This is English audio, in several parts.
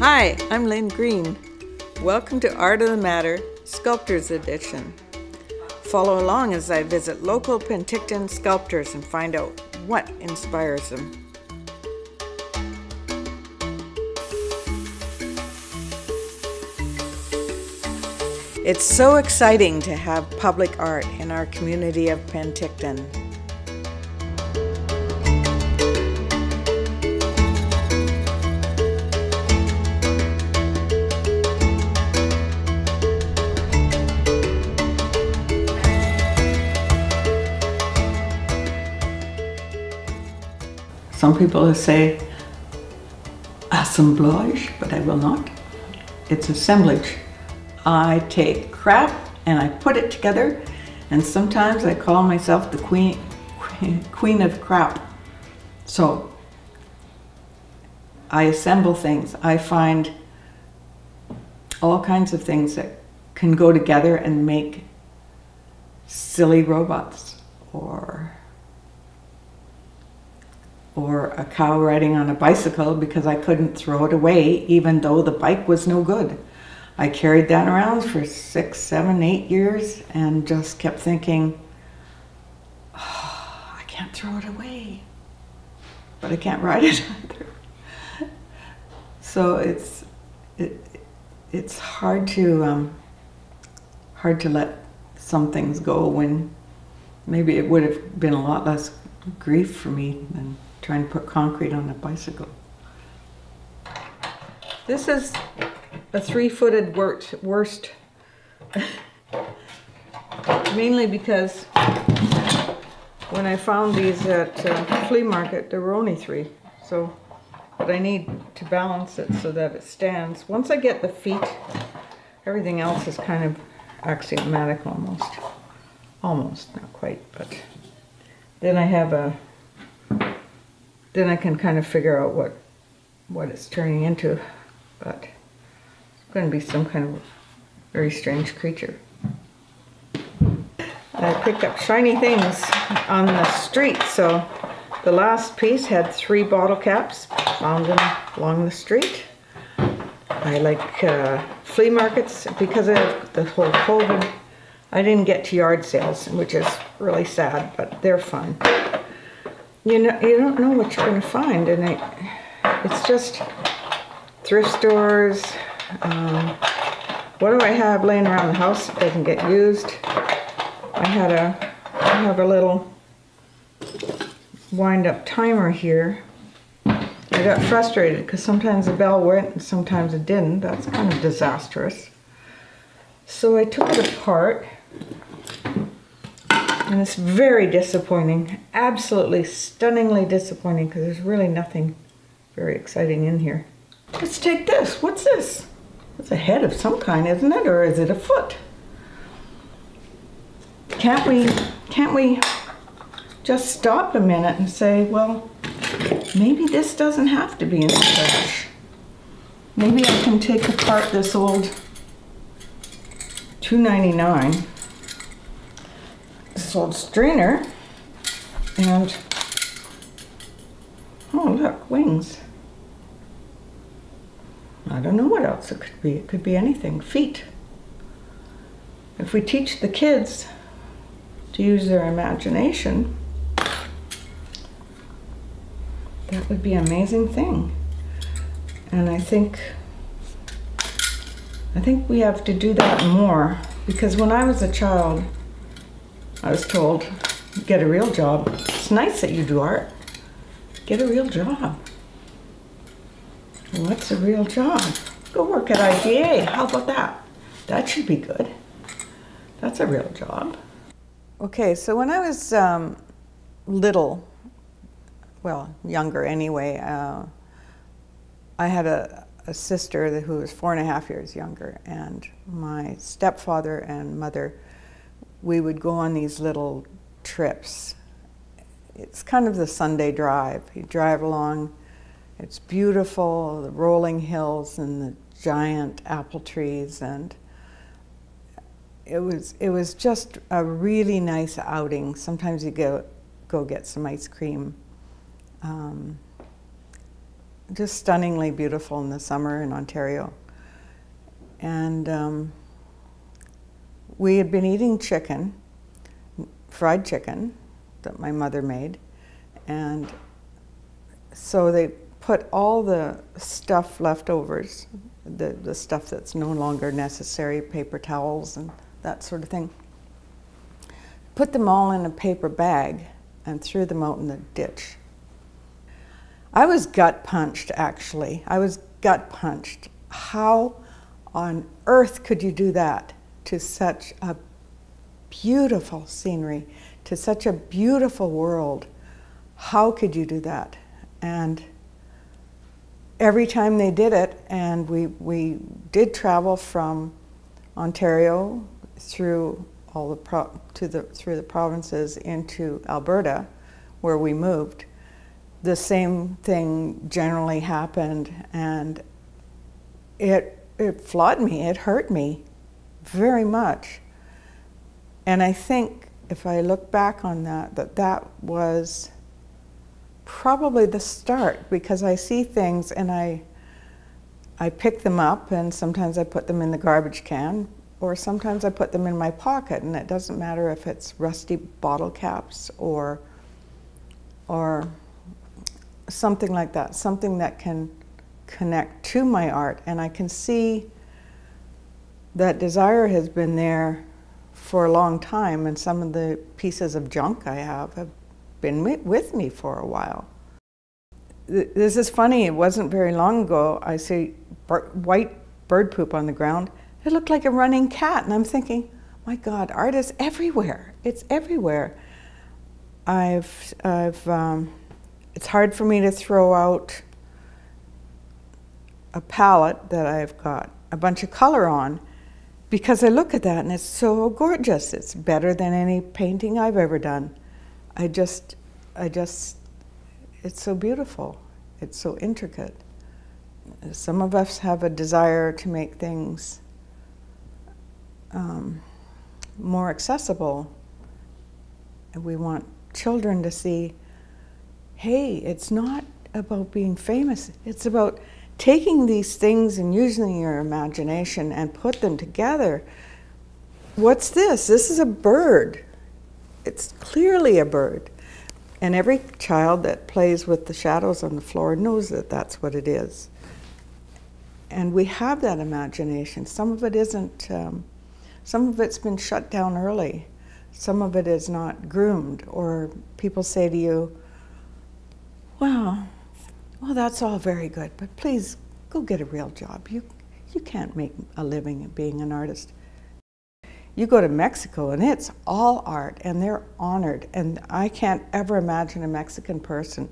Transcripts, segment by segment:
Hi, I'm Lynn Greene. Welcome to Art of the Matter, Sculptors Edition. Follow along as I visit local Penticton sculptors and find out what inspires them. It's so exciting to have public art in our community of Penticton. Some people say assemblage, but I will not. It's assemblage. I take crap and I put it together, and sometimes I call myself the queen of crap. So I assemble things. I find all kinds of things that can go together and make silly robots, or a cow riding on a bicycle because I couldn't throw it away even though the bike was no good. I carried that around for 6, 7, 8 years and just kept thinking, oh, I can't throw it away, but I can't ride it either. So it's hard to let some things go when maybe it would have been a lot less grief for me than trying to put concrete on a bicycle. This is a 3-footed wurst, mainly because when I found these at flea market, there were only 3. So, but I need to balance it so that it stands. Once I get the feet, everything else is kind of axiomatic almost. Almost, not quite, but then I have then I can kind of figure out what it's turning into, but it's going to be some kind of very strange creature. I picked up shiny things on the street, so the last piece had 3 bottle caps, found them along the street. I like flea markets because of the whole COVID. I didn't get to yard sales, which is really sad, but they're fun. You don't know what you're going to find, and it's just thrift stores. What do I have laying around the house that doesn't get used? I have a little wind-up timer here. I got frustrated because sometimes the bell went and sometimes it didn't. That's kind of disastrous. So I took it apart. And it's very disappointing, absolutely stunningly disappointing, because there's really nothing very exciting in here. Let's take this. What's this? It's a head of some kind, isn't it? Or is it a foot? Can't we just stop a minute and say, well, maybe this doesn't have to be in the trash. Maybe I can take apart this old $2.99. This old strainer, and oh look, wings. I don't know what else it could be. It could be anything. Feet. If we teach the kids to use their imagination, that would be an amazing thing. And I think we have to do that more, because when I was a child, I was told, get a real job. It's nice that you do art. Get a real job. What's a real job? Go work at IGA. How about that? That should be good. That's a real job. Okay, so when I was little, well, younger anyway, I had a sister who was 4.5 years younger, and my stepfather and mother, we would go on these little trips. it's kind of the Sunday drive. You drive along, it's beautiful, the rolling hills and the giant apple trees, and it was just a really nice outing. Sometimes you go get some ice cream. Just stunningly beautiful in the summer in Ontario. And we had been eating chicken, fried chicken, that my mother made, and so they put all the stuff leftovers, the stuff that's no longer necessary, paper towels and that sort of thing, put them all in a paper bag and threw them out in the ditch. I was gut punched, actually. I was gut punched. How on earth could you do that to such a beautiful scenery, to such a beautiful world? How could you do that? And every time they did it, and we did travel from Ontario through all the through the provinces into Alberta, where we moved, the same thing generally happened, and it flawed me, it hurt me very much. And I think if I look back on that was probably the start, because I see things and I pick them up, and sometimes I put them in the garbage can, or sometimes I put them in my pocket, and it doesn't matter if it's rusty bottle caps or something like that, something that can connect to my art. And I can see that desire has been there for a long time, and some of the pieces of junk I have been with me for a while. This is funny, it wasn't very long ago, I see white bird poop on the ground. It looked like a running cat, and I'm thinking, my God, art is everywhere. It's everywhere. It's hard for me to throw out a palette that I've got a bunch of color on, because I look at that and it's so gorgeous. It's better than any painting I've ever done. It's so beautiful. It's so intricate. Some of us have a desire to make things more accessible. And we want children to see, hey, it's not about being famous. It's about taking these things and using your imagination and put them together. What's this? This is a bird. It's clearly a bird. And every child that plays with the shadows on the floor knows that that's what it is. And we have that imagination. Some of it isn't, some of it's been shut down early. Some of it is not groomed, or people say to you, well, that's all very good, but please go get a real job. You can't make a living at being an artist. You go to Mexico and it's all art, and they're honored. And I can't ever imagine a Mexican person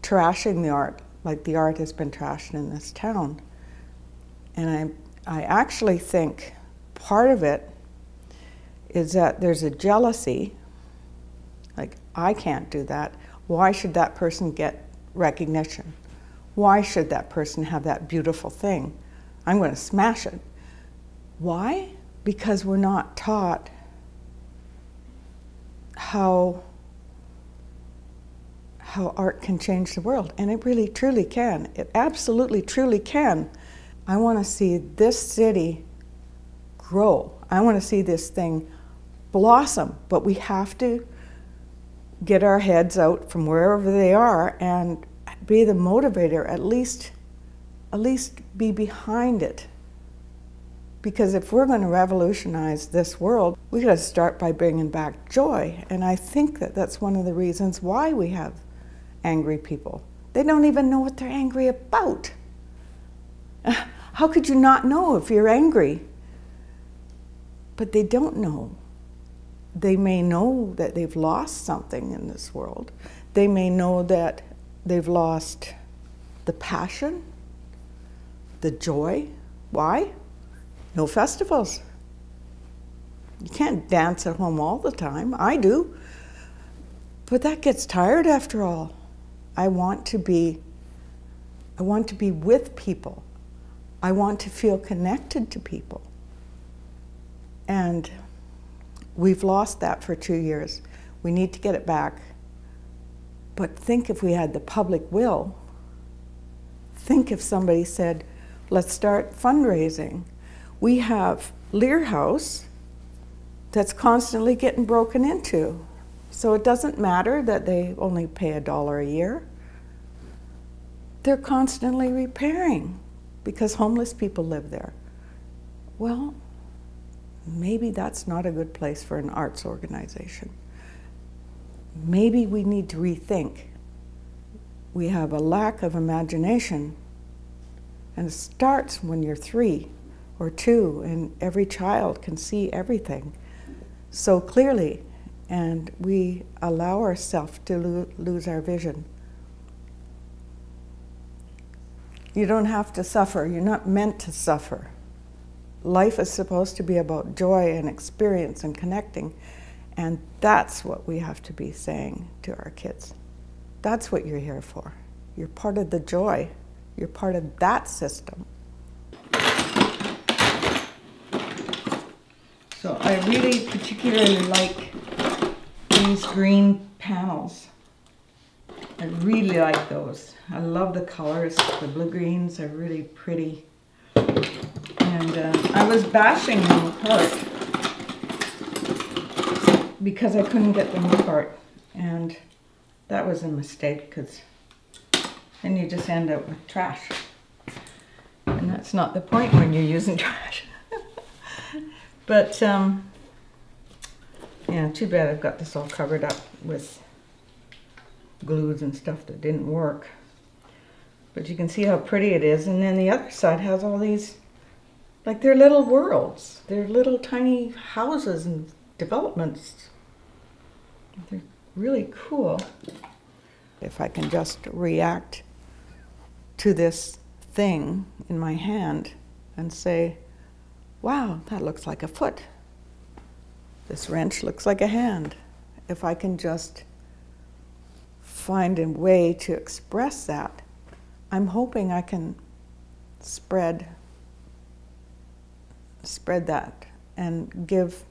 trashing the art like the art has been trashed in this town. And I actually think part of it is that there's a jealousy, like, I can't do that. Why should that person get recognition? Why should that person have that beautiful thing? I'm going to smash it. Why? Because we're not taught how art can change the world. And it really truly can. It absolutely truly can. I want to see this city grow. I want to see this thing blossom, but we have to get our heads out from wherever they are and be the motivator, at least be behind it. Because if we're going to revolutionize this world, we got to start by bringing back joy. And I think that that's one of the reasons why we have angry people. They don't even know what they're angry about. How could you not know if you're angry? But they don't know. They may know that they've lost something in this world. They may know that they've lost the passion, the joy. Why? No festivals. You can't dance at home all the time. I do. But that gets tired after all. I want to be with people. I want to feel connected to people. And we've lost that for 2 years. We need to get it back. But think if we had the public will. Think if somebody said, let's start fundraising. We have Lear House that's constantly getting broken into. So it doesn't matter that they only pay $1 a year. They're constantly repairing because homeless people live there. Well, maybe that's not a good place for an arts organization. Maybe we need to rethink. We have a lack of imagination, and it starts when you're 3 or 2, and every child can see everything so clearly, and we allow ourselves to lose our vision. You don't have to suffer. You're not meant to suffer. Life is supposed to be about joy and experience and connecting, and that's what we have to be saying to our kids. That's what you're here for. You're part of the joy. You're part of that system. So I really particularly like these green panels. I really like those. I love the colors. The blue greens are really pretty. And I was bashing them apart because I couldn't get them apart. And that was a mistake, because then you just end up with trash. And that's not the point when you're using trash. But, yeah, too bad I've got this all covered up with glues and stuff that didn't work. But you can see how pretty it is. And then the other side has all these, like, they're little worlds. They're little tiny houses and developments. They're really cool. If I can just react to this thing in my hand and say, wow, that looks like a foot. This wrench looks like a hand. If I can just find a way to express that, I'm hoping I can spread that and give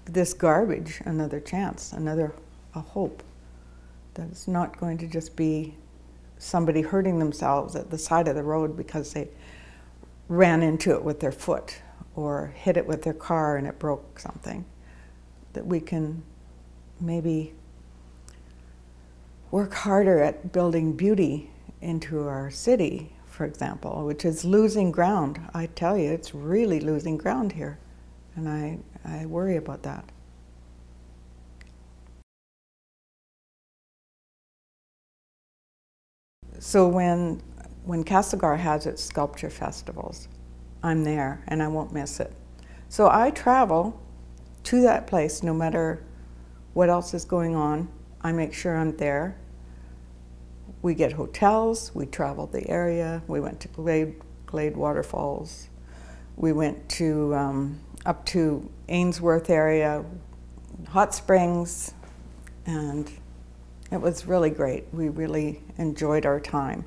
this garbage another chance, a hope. That it's not going to just be somebody hurting themselves at the side of the road because they ran into it with their foot or hit it with their car and it broke something. That we can maybe work harder at building beauty into our city, for example, which is losing ground. I tell you, it's really losing ground here, and I worry about that. So when Castlegar has its sculpture festivals, I'm there and I won't miss it. So I travel to that place no matter what else is going on. I make sure I'm there. We get hotels, we traveled the area, we went to Glade Waterfalls, we went to up to Ainsworth area, hot springs, and it was really great. We really enjoyed our time.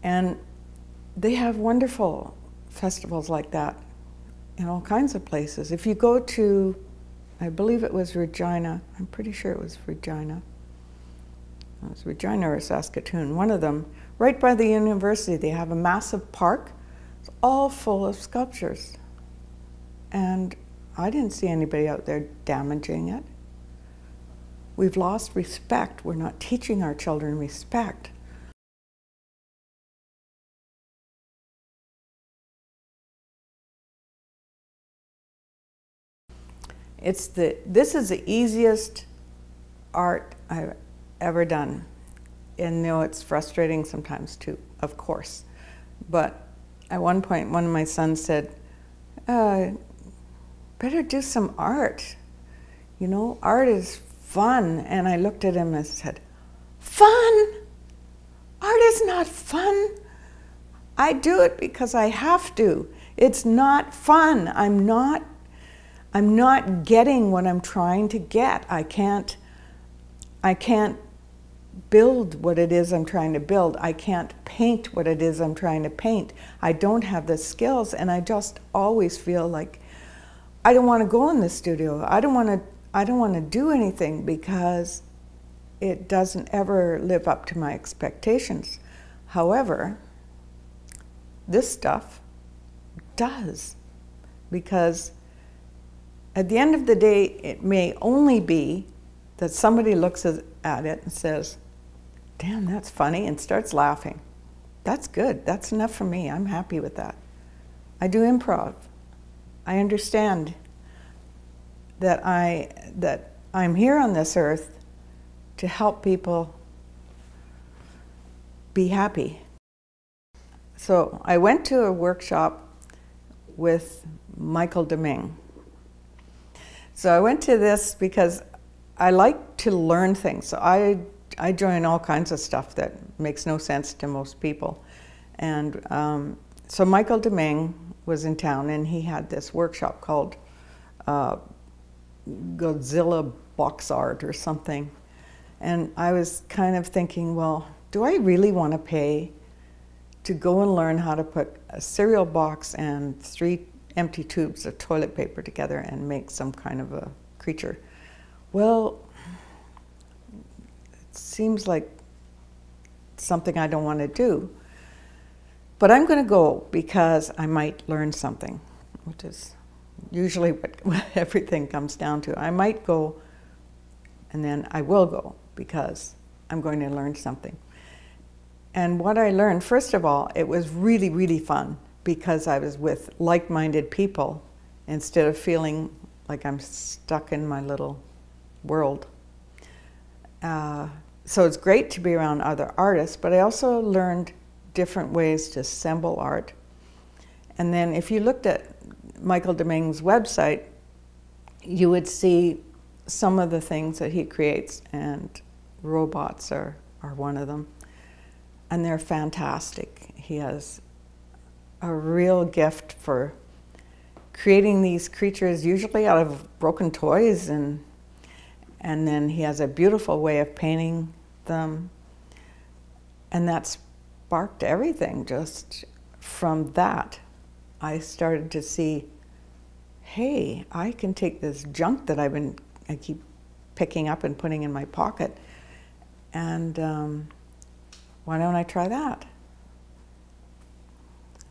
And they have wonderful festivals like that in all kinds of places. If you go to, I believe it was Regina, I'm pretty sure it was Regina. It was Regina or Saskatoon, one of them. Right by the university, they have a massive park. It's all full of sculptures. And I didn't see anybody out there damaging it. We've lost respect. We're not teaching our children respect. This is the easiest art I've ever done. And you know, it's frustrating sometimes too, of course. But at one point, one of my sons said, better do some art. You know, art is fun. And I looked at him and said, fun? Art is not fun. I do it because I have to. It's not fun. I'm not getting what I'm trying to get. I can't I can't build what it is I'm trying to build. I can't paint what it is I'm trying to paint. I don't have the skills, and I just always feel like I don't want to go in the studio. I don't want to do anything because it doesn't ever live up to my expectations. However, this stuff does, because at the end of the day, it may only be that somebody looks at it and says, damn, that's funny, and starts laughing. That's good. That's enough for me. I'm happy with that. I do improv. I understand that I'm here on this earth to help people be happy. So I went to a workshop with Michael Deming. So I went to this because I like to learn things. So I join all kinds of stuff that makes no sense to most people. And so Michael Deming was in town, and he had this workshop called Godzilla box art or something. And I was kind of thinking, well, do I really want to pay to go and learn how to put a cereal box and 3 empty tubes of toilet paper together and make some kind of a creature? Well, it seems like something I don't want to do. But I'm going to go because I might learn something, which is usually what everything comes down to. I might go, and then I will go because I'm going to learn something. And what I learned, first of all, it was really, really fun because I was with like-minded people instead of feeling like I'm stuck in my little world. So it's great to be around other artists, but I also learned different ways to assemble art. And then if you looked at Michael Deming's website, you would see some of the things that he creates, and robots are one of them. And they're fantastic. He has a real gift for creating these creatures, usually out of broken toys, and then he has a beautiful way of painting them. And that sparked everything. Just from that, I started to see, hey, I can take this junk that I keep picking up and putting in my pocket, and why don't I try that?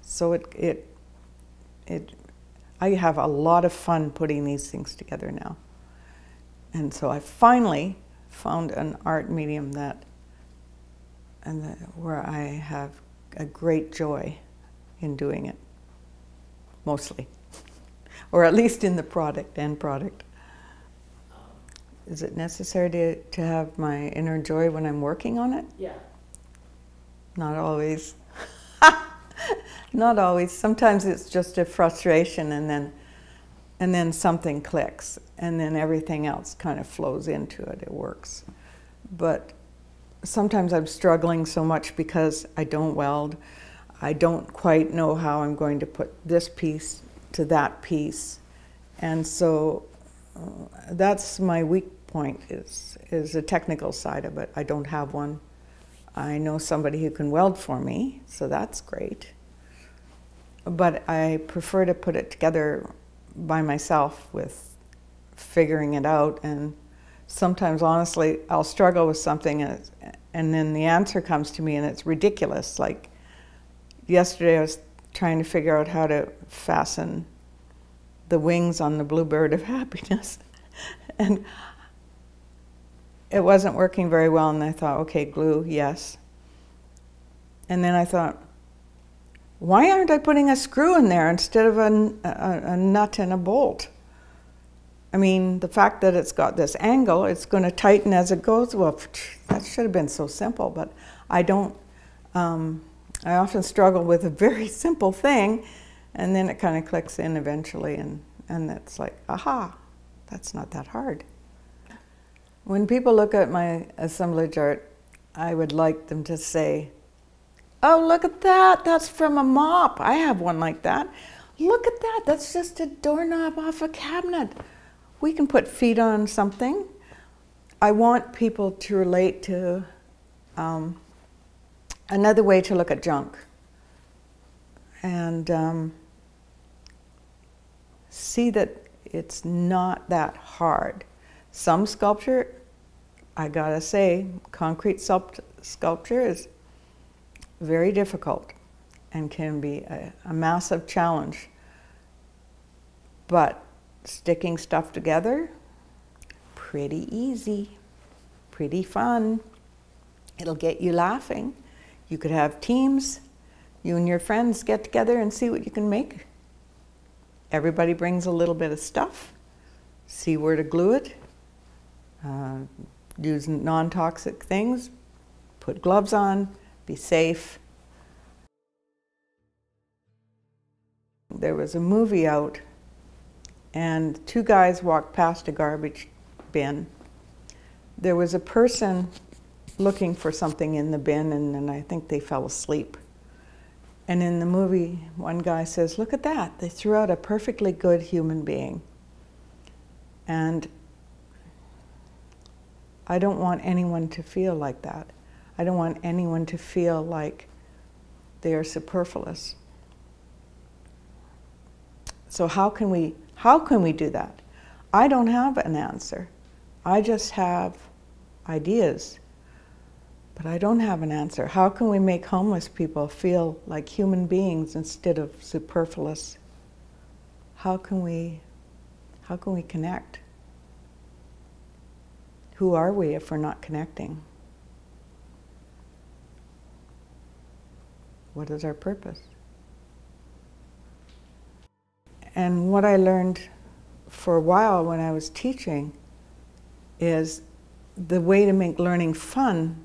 So I have a lot of fun putting these things together now. And so I finally found an art medium where I have a great joy in doing it, mostly, or at least in the end product. Is it necessary to have my inner joy when I'm working on it? Yeah. Not always. Not always. Sometimes it's just a frustration, and then something clicks, and then everything else kind of flows into it. It works. But sometimes I'm struggling so much because I don't weld. I don't quite know how I'm going to put this piece to that piece. And so that's my weak point, is the technical side of it. I don't have one. I know somebody who can weld for me, so that's great. But I prefer to put it together by myself with figuring it out. And sometimes, honestly, I'll struggle with something, and then the answer comes to me and it's ridiculous. Like yesterday I was trying to figure out how to fasten the wings on the bluebird of happiness. And it wasn't working very well, and I thought, okay, glue, yes. And then I thought, why aren't I putting a screw in there instead of a nut and a bolt? I mean, the fact that it's got this angle, it's going to tighten as it goes. Well, that should have been so simple, but I don't. I often struggle with a very simple thing, and then it kind of clicks in eventually, and it's like, aha, that's not that hard. When people look at my assemblage art, I would like them to say, oh, look at that, that's from a mop. I have one like that. Look at that, that's just a doorknob off a cabinet. We can put feet on something. I want people to relate to another way to look at junk, and see that it's not that hard. Some sculpture, I gotta say, concrete sculpture is very difficult and can be a massive challenge. But sticking stuff together, pretty easy, pretty fun. It'll get you laughing. You could have teams. You and your friends get together and see what you can make. Everybody brings a little bit of stuff. See where to glue it. Use non-toxic things. Put gloves on. Be safe. There was a movie out, and two guys walked past a garbage bin. There was a person looking for something in the bin, and then I think they fell asleep. And in the movie, one guy says, "Look at that, they threw out a perfectly good human being." And I don't want anyone to feel like that. I don't want anyone to feel like they are superfluous. So how can we do that? I don't have an answer. I just have ideas, but I don't have an answer. How can we make homeless people feel like human beings instead of superfluous? How can we connect? Who are we if we're not connecting? What is our purpose? And what I learned for a while when I was teaching is the way to make learning fun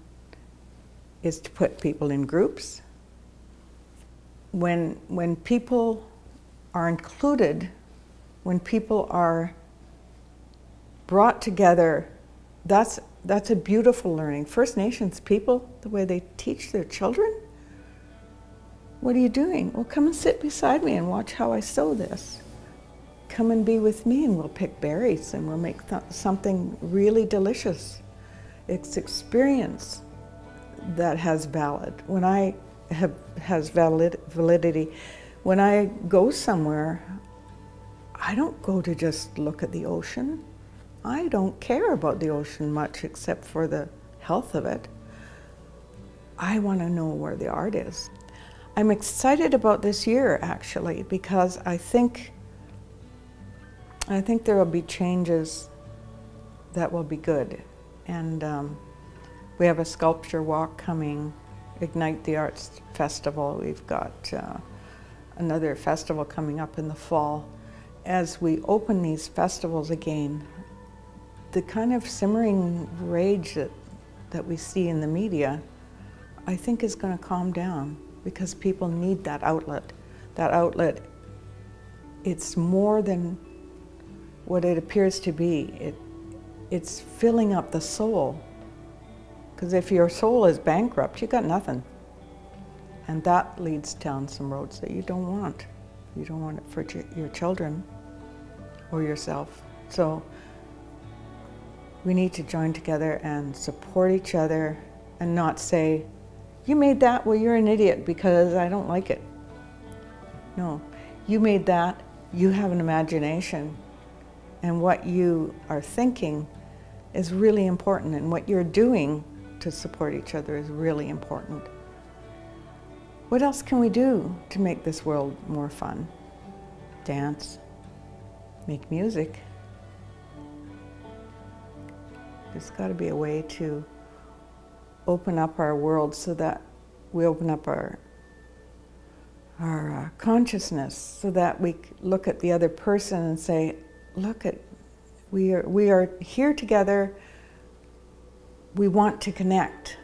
is to put people in groups. When people are included, when people are brought together, that's a beautiful learning. First Nations people, the way they teach their children, what are you doing? Well, come and sit beside me and watch how I sew this. Come and be with me and we'll pick berries and we'll make something really delicious. It's experience that has validity. When I go somewhere, I don't go to just look at the ocean. I don't care about the ocean much except for the health of it. I want to know where the art is. I'm excited about this year actually because I think there will be changes that will be good. And we have a sculpture walk coming, Ignite the Arts Festival. We've got another festival coming up in the fall. As we open these festivals again, the kind of simmering rage that we see in the media, I think is going to calm down because people need that outlet. That outlet, it's more than what it appears to be. It's filling up the soul. Because if your soul is bankrupt, you got nothing. And that leads down some roads that you don't want. You don't want it for your children or yourself. So we need to join together and support each other and not say, you made that, well, you're an idiot because I don't like it. No, you made that, you have an imagination, and what you are thinking is really important, and what you're doing to support each other is really important. What else can we do to make this world more fun? Dance, make music. There's got to be a way to open up our world so that we open up our consciousness so that we look at the other person and say, look, we are here together, we want to connect.